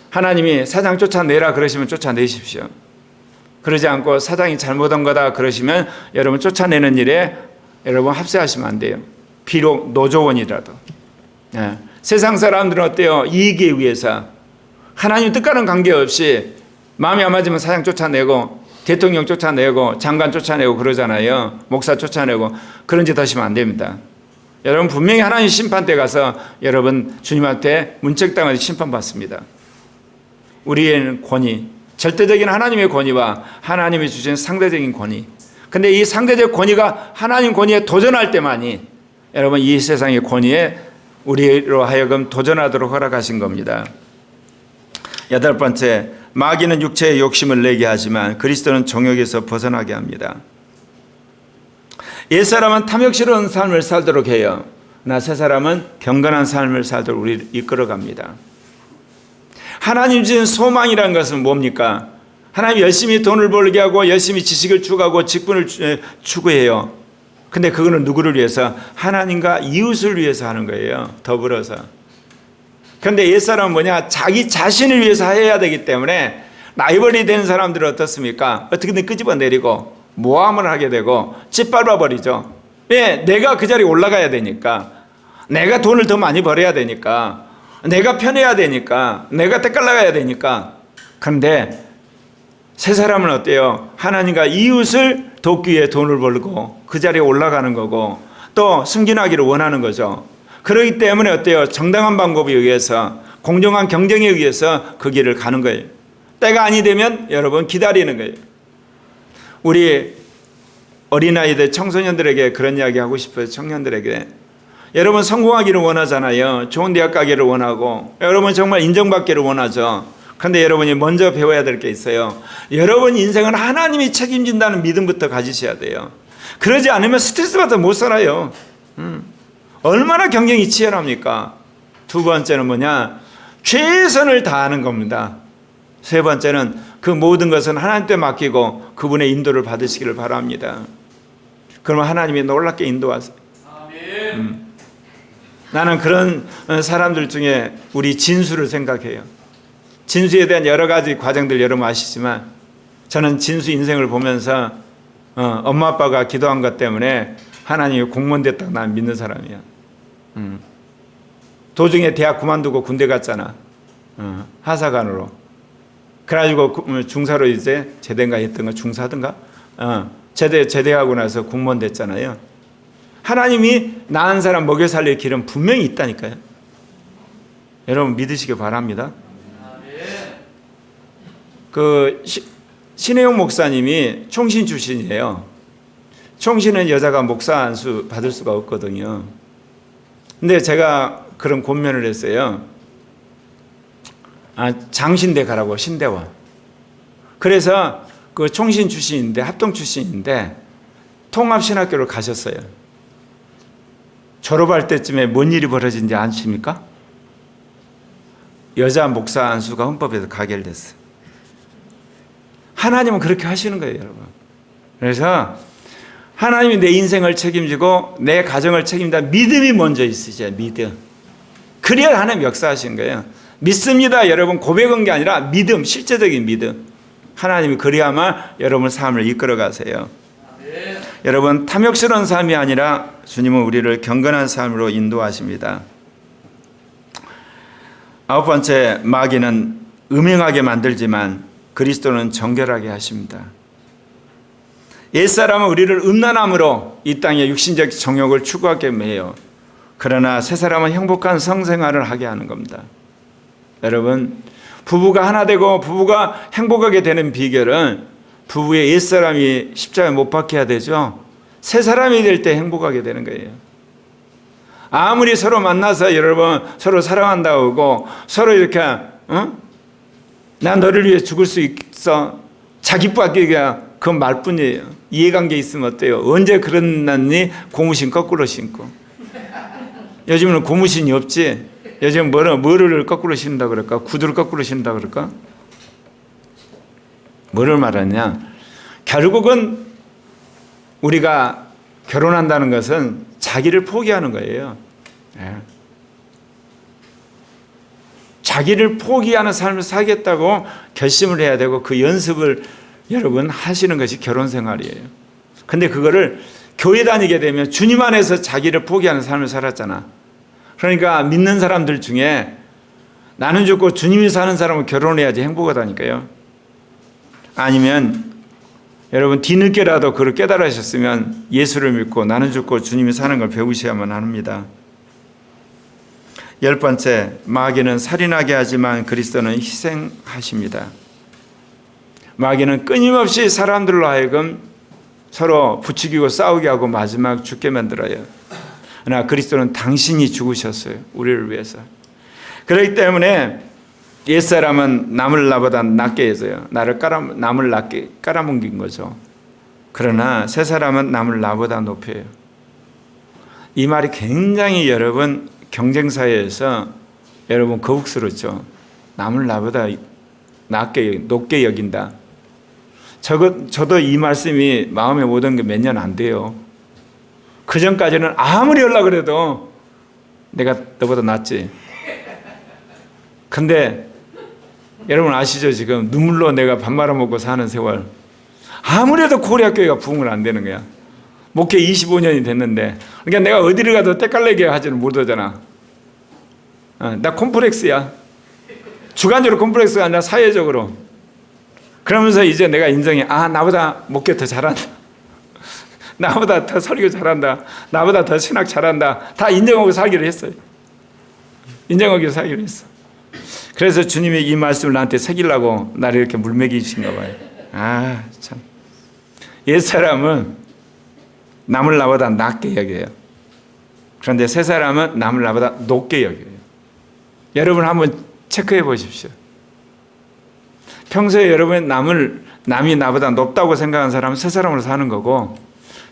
하나님이 사장 쫓아내라 그러시면 쫓아내십시오. 그러지 않고 사장이 잘못한 거다 그러시면 여러분 쫓아내는 일에 여러분 합세하시면 안 돼요. 비록 노조원이라도. 네. 세상 사람들은 어때요? 이익에 의해서 하나님 뜻과는 관계없이 마음이 안 맞으면 사장 쫓아내고 대통령 쫓아내고 장관 쫓아내고 그러잖아요. 목사 쫓아내고 그런 짓 하시면 안 됩니다. 여러분 분명히 하나님 심판대 가서 여러분 주님한테 문책당하는 심판받습니다. 우리의 권위, 절대적인 하나님의 권위와 하나님이 주신 상대적인 권위. 근데 이 상대적 권위가 하나님 권위에 도전할 때만이 여러분 이 세상의 권위에 우리로 하여금 도전하도록 허락하신 겁니다. 여덟 번째, 마귀는 육체의 욕심을 내게 하지만 그리스도는 정욕에서 벗어나게 합니다. 옛사람은 탐욕스러운 삶을 살도록 해요. 나 새사람은 경건한 삶을 살도록 우리를 이끌어갑니다. 하나님 주신 소망이라는 것은 뭡니까? 하나님 열심히 돈을 벌게 하고 열심히 지식을 추구하고 직분을 추구해요. 근데 그거는 누구를 위해서? 하나님과 이웃을 위해서 하는 거예요. 더불어서. 그런데 옛사람은 뭐냐? 자기 자신을 위해서 해야 되기 때문에 라이벌이 된 사람들은 어떻습니까? 어떻게든 끄집어내리고 모함을 하게 되고 짓밟아 버리죠. 왜? 내가 그 자리에 올라가야 되니까, 내가 돈을 더 많이 벌어야 되니까, 내가 편해야 되니까, 내가 때깔나가야 되니까. 그런데 새 사람은 어때요? 하나님과 이웃을 돕기 위해 돈을 벌고 그 자리에 올라가는 거고 또 승진하기를 원하는 거죠. 그렇기 때문에 어때요? 정당한 방법에 의해서 공정한 경쟁에 의해서 그 길을 가는 거예요. 때가 아니 되면 여러분 기다리는 거예요. 우리 어린아이들 청소년들에게 그런 이야기 하고 싶어요. 청년들에게. 여러분 성공하기를 원하잖아요. 좋은 대학 가기를 원하고 여러분 정말 인정받기를 원하죠. 그런데 여러분이 먼저 배워야 될 게 있어요. 여러분 인생은 하나님이 책임진다는 믿음부터 가지셔야 돼요. 그러지 않으면 스트레스 받아 못 살아요. 얼마나 경쟁이 치열합니까? 두 번째는 뭐냐? 최선을 다하는 겁니다. 세 번째는 그 모든 것은 하나님께 맡기고 그분의 인도를 받으시기를 바랍니다. 그러면 하나님이 놀랍게 인도하세요. 나는 그런 사람들 중에 우리 진수를 생각해요. 진수에 대한 여러 가지 과정들 여러분 아시지만 저는 진수 인생을 보면서 엄마 아빠가 기도한 것 때문에 하나님이 공무원 됐다고 난 믿는 사람이야. 도중에 대학 그만두고 군대 갔잖아. 하사관으로. 그래가지고 중사로 이제 제대인가 했던 거 중사든가 제대하고 나서 공무원 됐잖아요. 하나님이 낳은 사람 먹여 살릴 길은 분명히 있다니까요. 여러분 믿으시기 바랍니다. 그 신혜용 목사님이 총신 출신이에요. 총신은 여자가 목사 안수 받을 수가 없거든요. 근데 제가 그런 권면을 했어요. 장신대 가라고, 신대원. 그래서 그 총신 출신인데, 합동 출신인데 통합신학교를 가셨어요. 졸업할 때쯤에 뭔 일이 벌어진지 아십니까? 여자 목사 안수가 헌법에서 가결됐어요. 하나님은 그렇게 하시는 거예요, 여러분. 그래서 하나님이 내 인생을 책임지고 내 가정을 책임진다. 믿음이 먼저 있으셔야 믿음. 그래야 하나님 역사하신 거예요. 믿습니다. 여러분 고백한 게 아니라 믿음, 실제적인 믿음. 하나님이 그래야만 여러분 삶을 이끌어 가세요. 여러분 탐욕스러운 삶이 아니라 주님은 우리를 경건한 삶으로 인도하십니다. 9번째, 마귀는 음행하게 만들지만 그리스도는 정결하게 하십니다. 옛사람은 우리를 음란함으로 이 땅의 육신적 정욕을 추구하게 해요. 그러나 새사람은 행복한 성생활을 하게 하는 겁니다. 여러분 부부가 하나 되고 부부가 행복하게 되는 비결은 부부의 옛사람이 십자가에 못 박혀야 되죠. 새사람이 될 때 행복하게 되는 거예요. 아무리 서로 만나서 여러분 서로 사랑한다고 하고 서로 이렇게 난 너를 위해 죽을 수 있어 자기밖에 그 말뿐이에요. 이해관계 있으면 어때요? 언제 그랬니? 고무신 거꾸로 신고. 요즘은 고무신이 없지. 요즘 뭐를 거꾸로 신다 그럴까? 구두를 거꾸로 신다 그럴까? 뭐를 말하냐? 결국은 우리가 결혼한다는 것은 자기를 포기하는 거예요. 자기를 포기하는 삶을 살겠다고 결심을 해야 되고 그 연습을 여러분 하시는 것이 결혼 생활이에요. 근데 그거를 교회 다니게 되면 주님 안에서 자기를 포기하는 삶을 살았잖아. 그러니까 믿는 사람들 중에 나는 죽고 주님이 사는 사람은 결혼해야지 행복하다니까요. 아니면 여러분 뒤늦게라도 그걸 깨달으셨으면 예수를 믿고 나는 죽고 주님이 사는 걸 배우셔야만 합니다. 10번째, 마귀는 살인하게 하지만 그리스도는 희생하십니다. 마귀는 끊임없이 사람들로 하여금 서로 부추기고 싸우게 하고 마지막 죽게 만들어요. 그러나 그리스도는 당신이 죽으셨어요. 우리를 위해서. 그렇기 때문에 옛사람은 남을 나보다 낮게 해서요. 남을 낮게 깔아뭉긴 거죠. 그러나 새사람은 남을 나보다 높여요. 이 말이 굉장히 여러분 경쟁사회에서 여러분 거북스럽죠. 남을 나보다 높게 여긴다. 저도 이 말씀이 마음에 오던 게 몇 년 안 돼요. 그 전까지는 아무리 연락을 해도 내가 너보다 낫지. 근데 여러분 아시죠? 지금 눈물로 내가 밥 말아먹고 사는 세월. 아무래도 고려학교가 부흥을 안 되는 거야. 목회 25년이 됐는데 그러니까 내가 어디를 가도 때깔내게 하지는 못하잖아. 나 콤플렉스야. 주관적으로 콤플렉스가 아니라 사회적으로. 그러면서 이제 내가 인정해. 나보다 목회 더 잘한다. 나보다 더 설교 잘한다. 나보다 더 신학 잘한다. 다 인정하고 살기로 했어요. 인정하고 살기로 했어. 그래서 주님이 이 말씀을 나한테 새기려고 나를 이렇게 물먹이신가 봐요. 참. 옛사람은 남을 나보다 낮게 여겨요. 그런데 새사람은 남을 나보다 높게 여겨요. 여러분 한번 체크해 보십시오. 평소에 여러분 남이 나보다 높다고 생각하는 사람은 새사람으로 사는 거고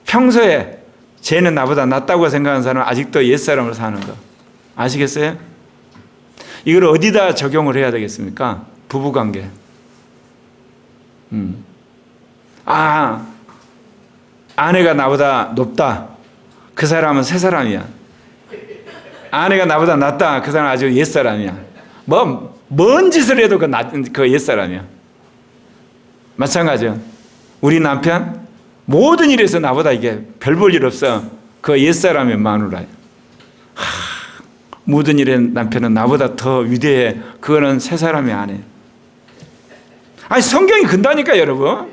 평소에 쟤는 나보다 낫다고 생각하는 사람은 아직도 옛사람으로 사는 거. 아시겠어요? 이걸 어디다 적용을 해야 되겠습니까? 부부관계. 아내가 나보다 높다. 그 사람은 새 사람이야. 아내가 나보다 낫다. 그 사람은 아주 옛 사람이야. 뭔 짓을 해도 그 옛 사람이야. 마찬가지야. 우리 남편 모든 일에서 나보다 이게 별 볼 일 없어. 그 옛 사람의 마누라야. 모든 일에 남편은 나보다 더 위대해. 그거는 새 사람이 아니에요. 성경이 근다니까 여러분.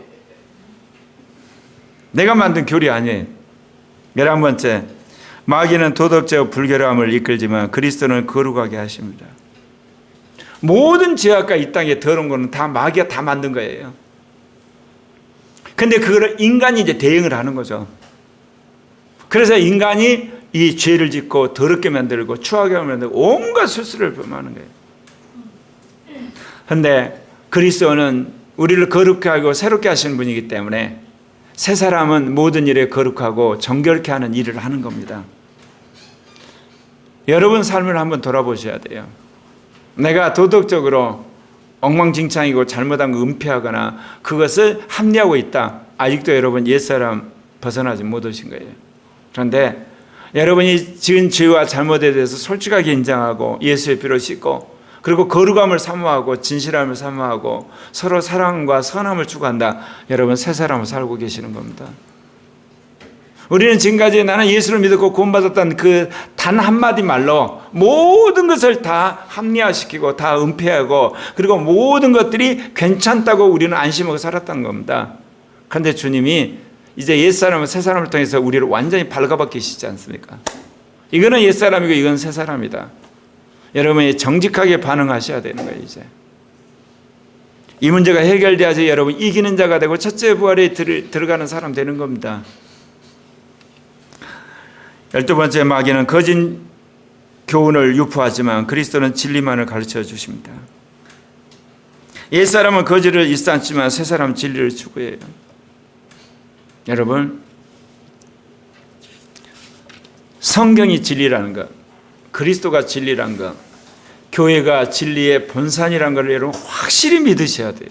내가 만든 교리 아니에요. 11번째, 마귀는 도덕적 불결함을 이끌지만 그리스도는 거룩하게 하십니다. 모든 죄악과 이 땅에 더러운 거는 다 마귀가 다 만든 거예요. 근데 그거를 인간이 이제 대응을 하는 거죠. 그래서 인간이 이 죄를 짓고 더럽게 만들고 추하게 만들고 온갖 술수를 범하는 거예요. 그런데 그리스도는 우리를 거룩하게 하고 새롭게 하시는 분이기 때문에 새 사람은 모든 일에 거룩하고 정결케 하는 일을 하는 겁니다. 여러분 삶을 한번 돌아보셔야 돼요. 내가 도덕적으로 엉망진창이고 잘못한 거 은폐하거나 그것을 합리하고 있다. 아직도 여러분 옛사람 벗어나지 못하신 거예요. 그런데 여러분이 지은 죄와 잘못에 대해서 솔직하게 인정하고 예수의 피로 씻고 그리고 거룩함을 사모하고 진실함을 사모하고 서로 사랑과 선함을 추구한다. 여러분 새 사람을 살고 계시는 겁니다. 우리는 지금까지 나는 예수를 믿었고 구원받았다는 그 단 한마디 말로 모든 것을 다 합리화시키고 다 은폐하고 그리고 모든 것들이 괜찮다고 우리는 안심하고 살았다는 겁니다. 그런데 주님이 이제 옛사람을 새사람을 통해서 우리를 완전히 발가벗기시지 않습니까? 이거는 옛사람이고 이건 새사람이다. 여러분이 정직하게 반응하셔야 되는 거예요. 이제 이 문제가 해결돼야지 여러분 이기는 자가 되고 첫째 부활에 들어가는 사람 되는 겁니다. 12번째 마귀는 거짓 교훈을 유포하지만 그리스도는 진리만을 가르쳐 주십니다. 옛사람은 거짓을 일삼지만 새사람은 진리를 추구해요. 여러분 성경이 진리라는 것, 그리스도가 진리라는 것, 교회가 진리의 본산이라는 걸 여러분 확실히 믿으셔야 돼요.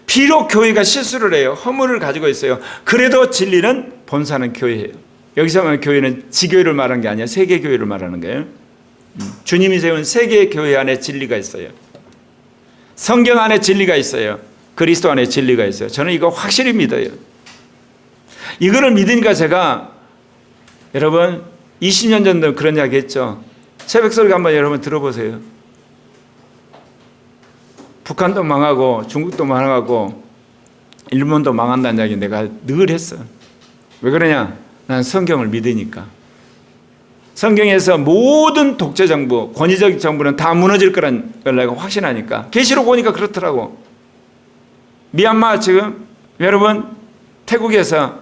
비록 교회가 실수를 해요. 허물을 가지고 있어요. 그래도 진리는 본산은 교회예요. 여기서 말하는 교회는 지교회를 말하는 게 아니라 세계교회를 말하는 거예요. 주님이 세운 세계교회 안에 진리가 있어요. 성경 안에 진리가 있어요. 그리스도 안에 진리가 있어요. 저는 이거 확실히 믿어요. 이거를 믿으니까 제가 여러분 20년 전도 그런 이야기 했죠. 새벽소리가 한번 여러분 들어보세요. 북한도 망하고 중국도 망하고 일본도 망한다는 이야기 내가 늘 했어. 왜 그러냐? 난 성경을 믿으니까. 성경에서 모든 독재 정부, 권위적 정부는 다 무너질 거란 걸 내가 확신하니까. 계시록 보니까 그렇더라고. 미얀마 지금 여러분 태국에서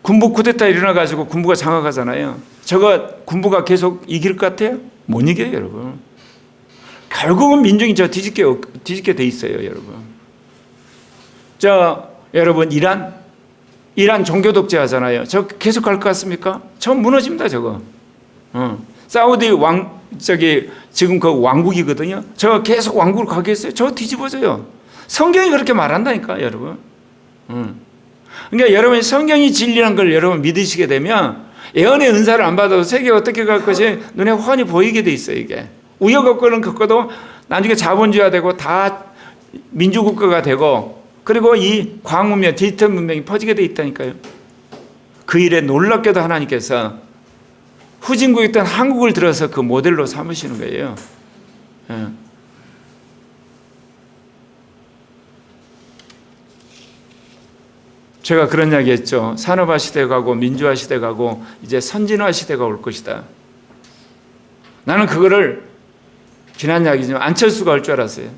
군부 쿠데타 일어나가지고 군부가 장악하잖아요. 저거 군부가 계속 이길 것 같아요? 못 이겨요, 여러분. 결국은 민중이 저 뒤집게 돼 있어요, 여러분. 여러분 이란 종교 독재 하잖아요. 저 계속 갈 것 같습니까? 저 무너집니다, 저거. 사우디 지금 그 왕국이거든요. 저 계속 왕국을 가겠어요? 저 뒤집어져요. 성경이 그렇게 말한다니까, 여러분. 그러니까 여러분이 성경이 진리라는 걸 여러분 믿으시게 되면 예언의 은사를 안 받아도 세계가 어떻게 갈 것이 눈에 훤히 보이게 돼 있어요, 이게. 우여곡절은 겪어도 나중에 자본주의가 되고 다 민주국가가 되고 그리고 이 광문명, 디지털 문명이 퍼지게 돼 있다니까요. 그 일에 놀랍게도 하나님께서 후진국이었던 한국을 들어서 그 모델로 삼으시는 거예요. 제가 그런 이야기 했죠. 산업화 시대가 가고 민주화 시대가 가고 이제 선진화 시대가 올 것이다. 나는 그거를 지난 이야기지만 안철수가 할 줄 알았어요.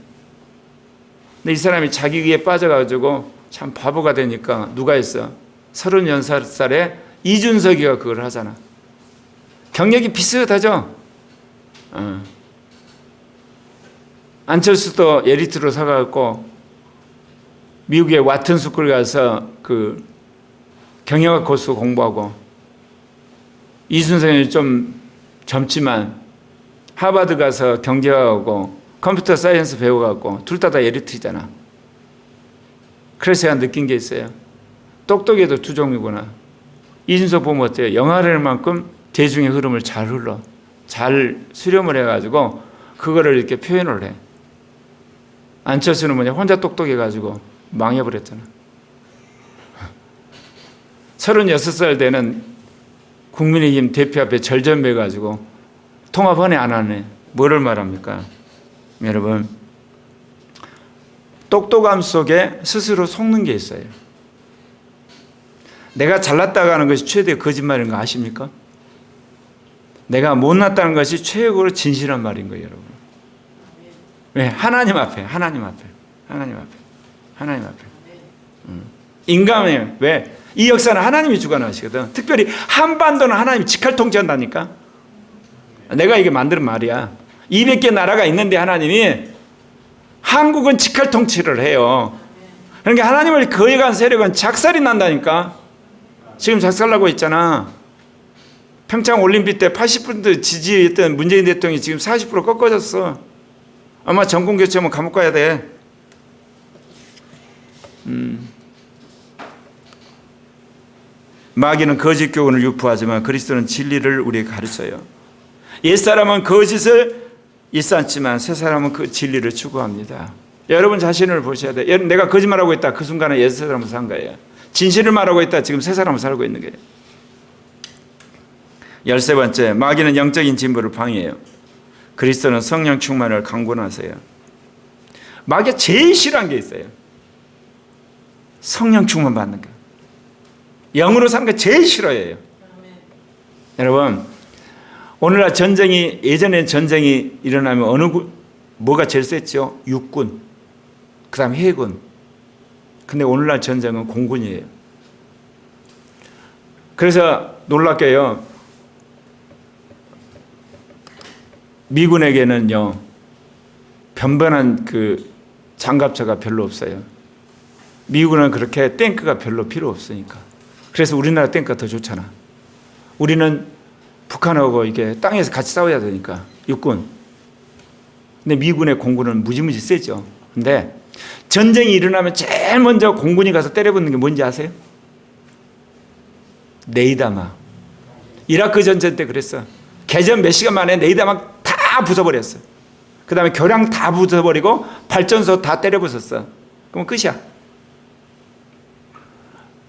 근데 이 사람이 자기 위에 빠져가지고 참 바보가 되니까 누가 했어? 36살에 이준석이가 그걸 하잖아. 경력이 비슷하죠? 안철수도 에리트로 서가고 미국의 와튼 스쿨 가서 그 경영학 코스 공부하고 이준석이 좀 젊지만 하버드 가서 경제학하고 컴퓨터 사이언스 배워갖고 둘 다 에리트잖아. 그래서 제가 느낀 게 있어요. 똑똑해도 두 종류구나. 이준석 보면 어때요? 영화를 만큼 대중의 흐름을 잘 흘러. 잘 수렴을 해가지고 그거를 이렇게 표현을 해. 안철수는 뭐냐? 혼자 똑똑해가지고 망해버렸잖아. 36살 되는 국민의힘 대표 앞에 절전매가지고 통합 헌해 안 하네. 뭐를 말합니까? 여러분, 똑똑함 속에 스스로 속는 게 있어요. 내가 잘났다고 하는 것이 최대의 거짓말인 거 아십니까? 내가 못났다는 것이 최고로 진실한 말인 거예요, 여러분. 왜? 하나님 앞에. 인간은 왜? 이 역사는 하나님이 주관하시거든. 특별히 한반도는 하나님이 직할 통치한다니까. 내가 이게 만든 말이야. 200개 나라가 있는데 하나님이 한국은 직할 통치를 해요. 그러니까 하나님을 거역한 세력은 작살이 난다니까. 지금 작살나고 있잖아. 평창 올림픽 때 80% 지지했던 문재인 대통령이 지금 40% 꺾어졌어. 아마 정권교체하면 감옥 가야 돼. 마귀는 거짓 교훈을 유포하지만 그리스도는 진리를 우리에게 가르쳐요. 옛사람은 거짓을 일삼지만 새사람은 그 진리를 추구합니다. 여러분 자신을 보셔야 돼요. 여러분, 내가 거짓말하고 있다, 그 순간에 옛사람을 산 거예요. 진실을 말하고 있다, 지금 새사람을 살고 있는 거예요. 13번째, 마귀는 영적인 진보를 방해해요. 그리스도는 성령 충만을 강권하세요. 마귀가 제일 싫어하는 게 있어요. 성령 충만 받는 거. 영으로 사는 거 제일 싫어해요. 여러분, 오늘날 전쟁이, 예전에 전쟁이 일어나면 뭐가 제일 셌죠? 육군, 그 다음 해군. 근데 오늘날 전쟁은 공군이에요. 그래서 놀랍게요, 미군에게는요, 변변한 그 장갑차가 별로 없어요. 미국은 그렇게 탱크가 별로 필요 없으니까. 그래서 우리나라 탱크가 더 좋잖아. 우리는 북한하고 이게 땅에서 같이 싸워야 되니까, 육군. 근데 미군의 공군은 무지무지 세죠. 근데 전쟁이 일어나면 제일 먼저 공군이 가서 때려붙는 게 뭔지 아세요? 네이다막. 이라크 전쟁 때 그랬어. 개전 몇 시간 만에 네이다막 다 부숴버렸어. 그 다음에 교량 다 부숴버리고 발전소 다 때려부쉈어. 그럼 끝이야.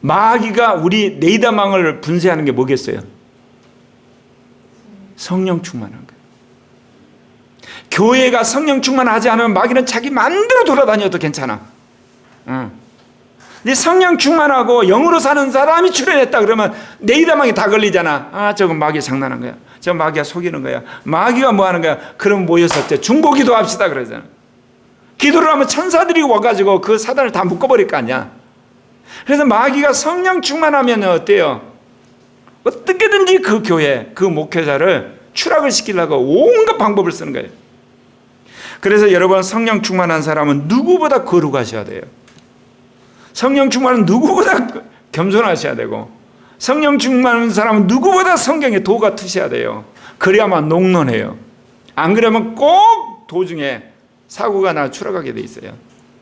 마귀가 우리 네이다망을 분쇄하는 게 뭐겠어요? 성령 충만한 거예요. 교회가 성령 충만하지 않으면 마귀는 자기 마음대로 돌아다녀도 괜찮아. 근데 성령 충만하고 영으로 사는 사람이 출현했다 그러면 네이다망이 다 걸리잖아. 아, 저건 마귀 장난한 거야. 저 마귀가 속이는 거야. 마귀가 뭐 하는 거야? 그럼 모여서 때 중보기도 합시다 그러잖아. 기도를 하면 천사들이 와가지고 그 사단을 다 묶어버릴 거 아니야. 그래서 마귀가 성령 충만하면 어때요? 어떻게든지 그 교회, 그 목회자를 추락을 시키려고 온갖 방법을 쓰는 거예요. 그래서 여러분, 성령 충만한 사람은 누구보다 거룩하셔야 돼요. 성령 충만은 누구보다 겸손하셔야 되고, 성령 충만한 사람은 누구보다 성경에 도가 트셔야 돼요. 그래야만 농론해요. 안 그러면 꼭 도중에 사고가 나 추락하게 돼 있어요.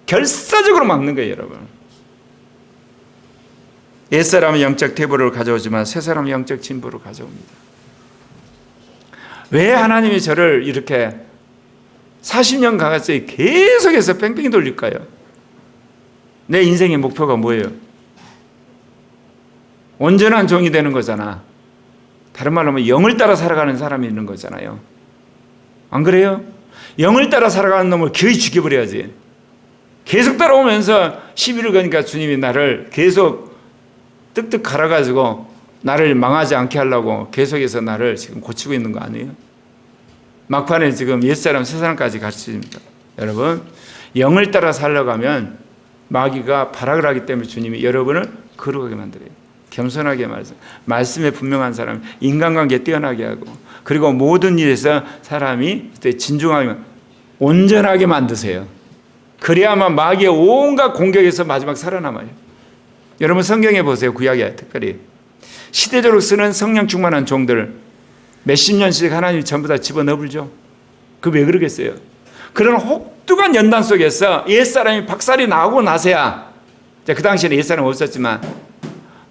결사적으로 막는 거예요, 여러분. 옛사람은 영적 퇴보를 가져오지만 새사람은 영적 진보를 가져옵니다. 왜 하나님이 저를 이렇게 40년 가까이 계속해서 뺑뺑이 돌릴까요? 내 인생의 목표가 뭐예요? 온전한 종이 되는 거잖아. 다른 말로 하면 영을 따라 살아가는 사람이 있는 거잖아요. 안 그래요? 영을 따라 살아가는 놈을 거의 죽여버려야지. 계속 따라오면서 시비를 거니까 주님이 나를 계속 뜩뜩 갈아가지고 나를 망하지 않게 하려고 계속해서 나를 지금 고치고 있는 거 아니에요? 막판에 지금 옛사람 새사람까지 가르칩니다. 여러분, 영을 따라 살아가면 마귀가 발악을 하기 때문에 주님이 여러분을 거룩하게 만들어요. 겸손하게 말씀에 분명한 사람, 인간관계에 뛰어나게 하고, 그리고 모든 일에서 사람이 진중하게 온전하게 만드세요. 그래야만 마귀의 온갖 공격에서 마지막 살아남아요. 여러분, 성경에 보세요. 구약에 특별히 시대적으로 쓰는 성령 충만한 종들 몇십 년씩 하나님이 전부 다 집어넣어불죠. 그 왜 그러겠어요? 그런 혹독한 연단 속에서 옛사람이 박살이 나고 나서야, 그 당시에는 옛사람 없었지만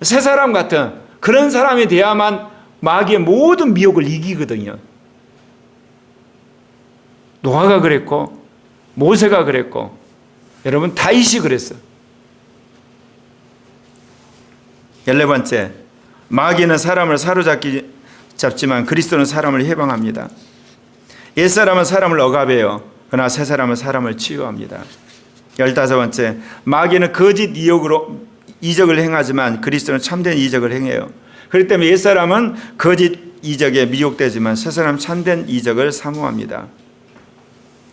새사람 같은 그런 사람이 돼야만 마귀의 모든 미혹을 이기거든요. 노아가 그랬고 모세가 그랬고, 여러분, 다윗이 그랬어. 14번째, 마귀는 사람을 잡지만 그리스도는 사람을 해방합니다. 옛사람은 사람을 억압해요. 그러나 새사람은 사람을 치유합니다. 15번째, 마귀는 거짓 이적을 행하지만 그리스도는 참된 이적을 행해요. 그렇기 때문에 옛사람은 거짓 이적에 미혹되지만 새사람은 참된 이적을 사모합니다.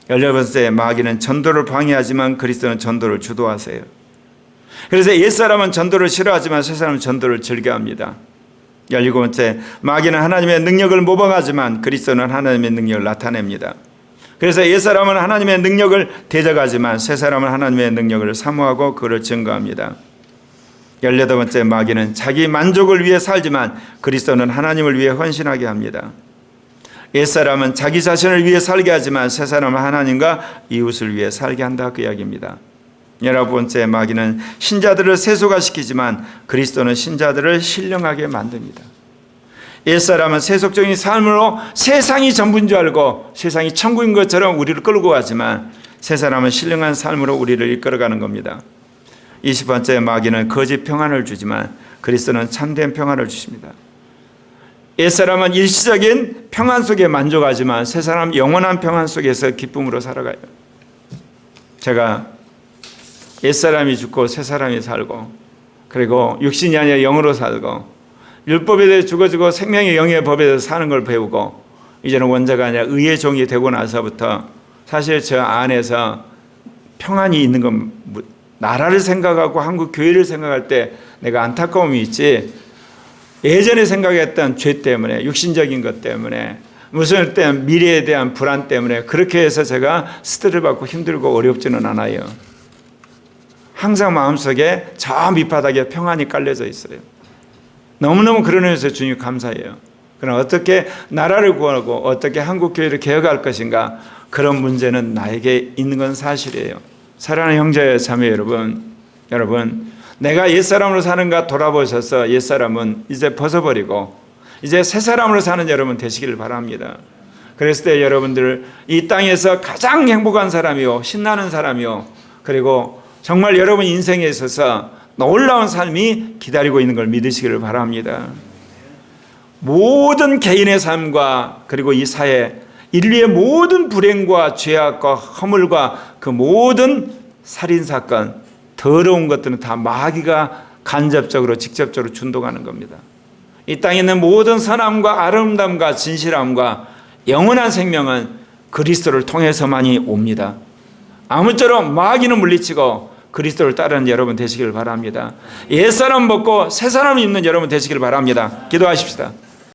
18번째, 마귀는 전도를 방해하지만 그리스도는 전도를 주도하세요. 그래서 옛사람은 전도를 싫어하지만 새사람은 전도를 즐겨합니다. 17번째, 마귀는 하나님의 능력을 모방하지만 그리스도는 하나님의 능력을 나타냅니다. 그래서 옛사람은 하나님의 능력을 대적하지만 새사람은 하나님의 능력을 사모하고 그를 증거합니다. 18번째, 마귀는 자기 만족을 위해 살지만 그리스도는 하나님을 위해 헌신하게 합니다. 옛사람은 자기 자신을 위해 살게 하지만 새사람은 하나님과 이웃을 위해 살게 한다, 그 이야기입니다. 11번째 마귀는 신자들을 세속화시키지만 그리스도는 신자들을 신령하게 만듭니다. 옛사람은 세속적인 삶으로 세상이 전부인 줄 알고 세상이 천국인 것처럼 우리를 끌고 가지만 새사람은 신령한 삶으로 우리를 이끌어가는 겁니다. 20번째 마귀는 거짓 평안을 주지만 그리스도는 참된 평안을 주십니다. 옛사람은 일시적인 평안 속에 만족하지만 새사람 영원한 평안 속에서 기쁨으로 살아가요. 제가 옛사람이 죽고 새사람이 살고 그리고 육신이 아니라 영으로 살고 율법에 대해 죽어지고 생명의 영의 법에 대해서 사는 걸 배우고 이제는 원자가 아니라 의의 종이 되고 나서부터 사실 저 안에서 평안이 있는 건 나라를 생각하고 한국 교회를 생각할 때 내가 안타까움이 있지, 예전에 생각했던 죄 때문에 육신적인 것 때문에 무슨 때는 미래에 대한 불안 때문에 그렇게 해서 제가 스트레스 받고 힘들고 어렵지는 않아요. 항상 마음속에 저 밑바닥에 평안이 깔려져 있어요. 너무너무 그런 의미에서 주님 감사해요. 그럼 어떻게 나라를 구하고 어떻게 한국교회를 개혁할 것인가, 그런 문제는 나에게 있는 건 사실이에요. 사랑하는 형제 자매 여러분, 내가 옛사람으로 사는가 돌아보셔서 옛사람은 이제 벗어버리고 이제 새사람으로 사는 여러분 되시기를 바랍니다. 그랬을 때 여러분들 이 땅에서 가장 행복한 사람이요, 신나는 사람이요, 그리고 정말 여러분 인생에 있어서 놀라운 삶이 기다리고 있는 걸 믿으시기를 바랍니다. 모든 개인의 삶과 그리고 이 사회, 인류의 모든 불행과 죄악과 허물과 그 모든 살인사건, 더러운 것들은 다 마귀가 간접적으로 직접적으로 준동하는 겁니다. 이 땅에 있는 모든 선함과 아름다움과 진실함과 영원한 생명은 그리스도를 통해서만이 옵니다. 아무쪼록 마귀는 물리치고 그리스도를 따르는 여러분 되시길 바랍니다. 옛사람 벗고 새사람 입는 여러분 되시길 바랍니다. 기도하십시다.